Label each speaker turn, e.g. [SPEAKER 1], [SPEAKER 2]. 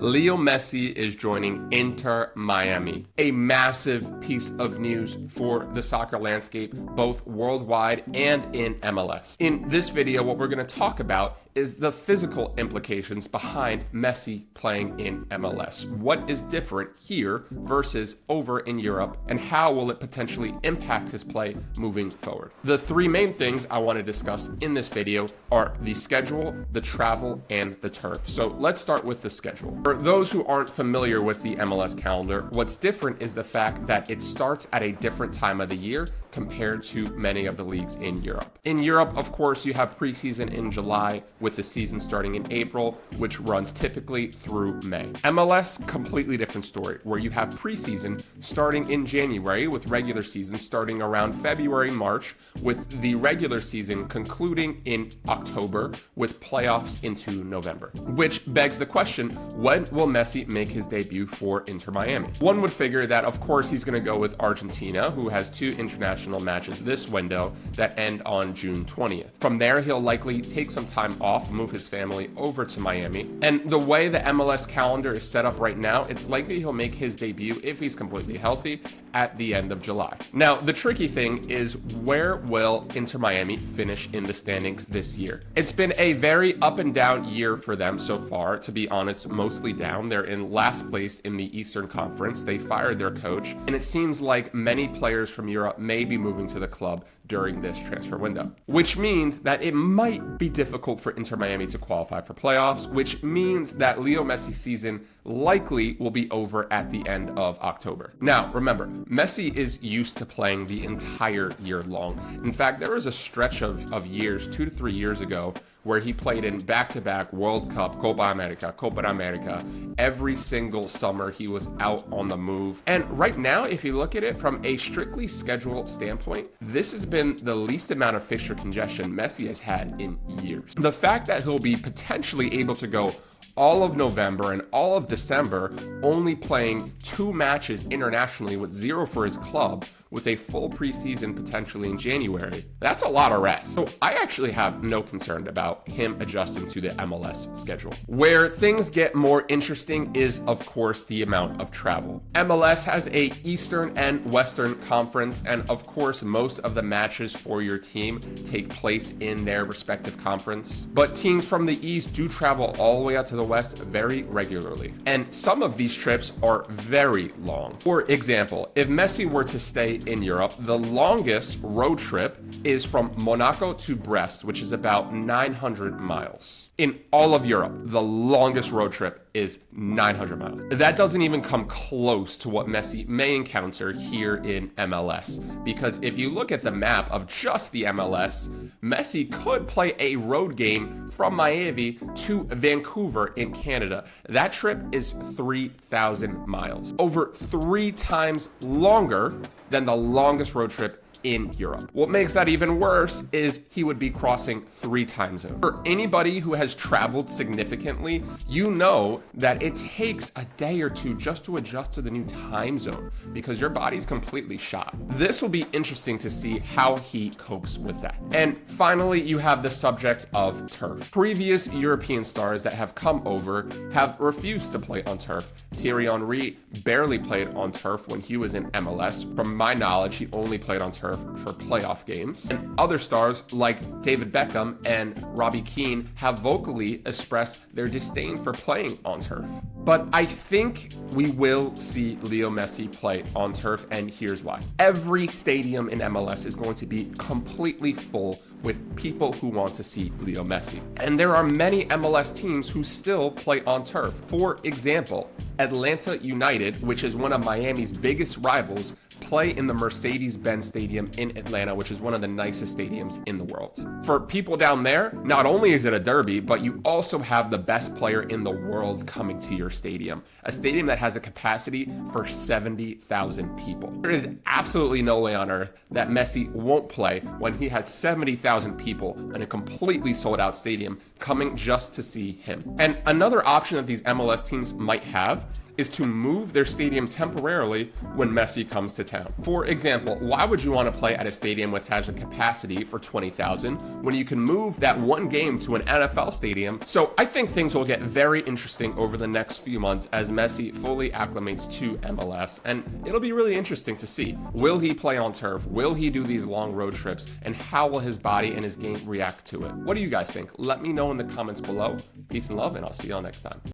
[SPEAKER 1] Leo Messi is joining Inter Miami, a massive piece of news for the soccer landscape, both worldwide and in MLS. In this video, what we're going to talk about is the physical implications behind Messi playing in MLS. What is different here versus over in Europe, and how will it potentially impact his play moving forward? The three main things I want to discuss in this video are the schedule, the travel, and the turf. So let's start with the schedule. For those who aren't familiar with the MLS calendar, what's different is the fact that it starts at a different time of the year compared to many of the leagues in Europe. In Europe, of course, you have preseason in July with the season starting in April, which runs typically through May. MLS, completely different story, where you have preseason starting in January with regular season starting around February, March, with the regular season concluding in October with playoffs into November. Which begs the question, when will Messi make his debut for Inter Miami? One would figure that, of course, he's going to go with Argentina, who has two international matches this window that end on June 20th. From there, he'll likely take some time off, move his family over to Miami. And the way the MLS calendar is set up right now, it's likely he'll make his debut, if he's completely healthy, at the end of July. Now, the tricky thing is, where will Inter Miami finish in the standings this year? It's been a very up and down year for them so far, to be honest, mostly down. They're in last place in the Eastern Conference. They fired their coach, and it seems like many players from Europe may be moving to the club during this transfer window, which means that it might be difficult for Inter Miami to qualify for playoffs, which means that Leo Messi's season likely will be over at the end of October. Now, remember, Messi is used to playing the entire year long. In fact, there was a stretch of years, 2 to 3 years ago, where he played in back-to-back World Cup, Copa America. Every single summer he was out on the move. And right now, if you look at it from a strictly schedule standpoint, this has been the least amount of fixture congestion Messi has had in years. The fact that he'll be potentially able to go all of November and all of December only playing 2 matches internationally with 0 for his club, with a full preseason potentially in January, that's a lot of rest. So I actually have no concern about him adjusting to the MLS schedule. Where things get more interesting is, of course, the amount of travel. MLS has a Eastern and Western conference, and of course, most of the matches for your team take place in their respective conference. But teams from the East do travel all the way out to the West very regularly. And some of these trips are very long. For example, if Messi were to stay in Europe, the longest road trip is from Monaco to Brest, which is about 900 miles. In all of Europe, the longest road trip is 900 miles. That doesn't even come close to what Messi may encounter here in MLS. Because if you look at the map of just the MLS, Messi could play a road game from Miami to Vancouver in Canada. That trip is 3,000 miles. Over 3 times longer than the longest road trip in Europe. What makes that even worse is he would be crossing 3 time zones. For anybody who has traveled significantly, you know that it takes a day or 2 just to adjust to the new time zone because your body's completely shot. This will be interesting to see how he copes with that. And finally, you have the subject of turf. Previous European stars that have come over have refused to play on turf. Thierry Henry barely played on turf when he was in MLS. From my knowledge, he only played on turf for playoff games. And other stars like David Beckham and Robbie Keane have vocally expressed their disdain for playing on turf. But I think we will see Leo Messi play on turf, and here's why. Every stadium in MLS is going to be completely full with people who want to see Leo Messi. And there are many MLS teams who still play on turf. For example, Atlanta United, which is one of Miami's biggest rivals, play in the Mercedes-Benz Stadium in Atlanta, which is one of the nicest stadiums in the world. For people down there, not only is it a derby, but you also have the best player in the world coming to your stadium, a stadium that has a capacity for 70,000 people. There is absolutely no way on earth that Messi won't play when he has 70,000 people in a completely sold out stadium coming just to see him. And another option that these MLS teams might have is to move their stadium temporarily when Messi comes to town. For example, why would you want to play at a stadium which has a capacity for 20,000 when you can move that one game to an NFL stadium? So I think things will get very interesting over the next few months as Messi fully acclimates to MLS, and it'll be really interesting to see. Will he play on turf? Will he do these long road trips? And how will his body and his game react to it? What do you guys think? Let me know in the comments below. Peace and love, and I'll see y'all next time.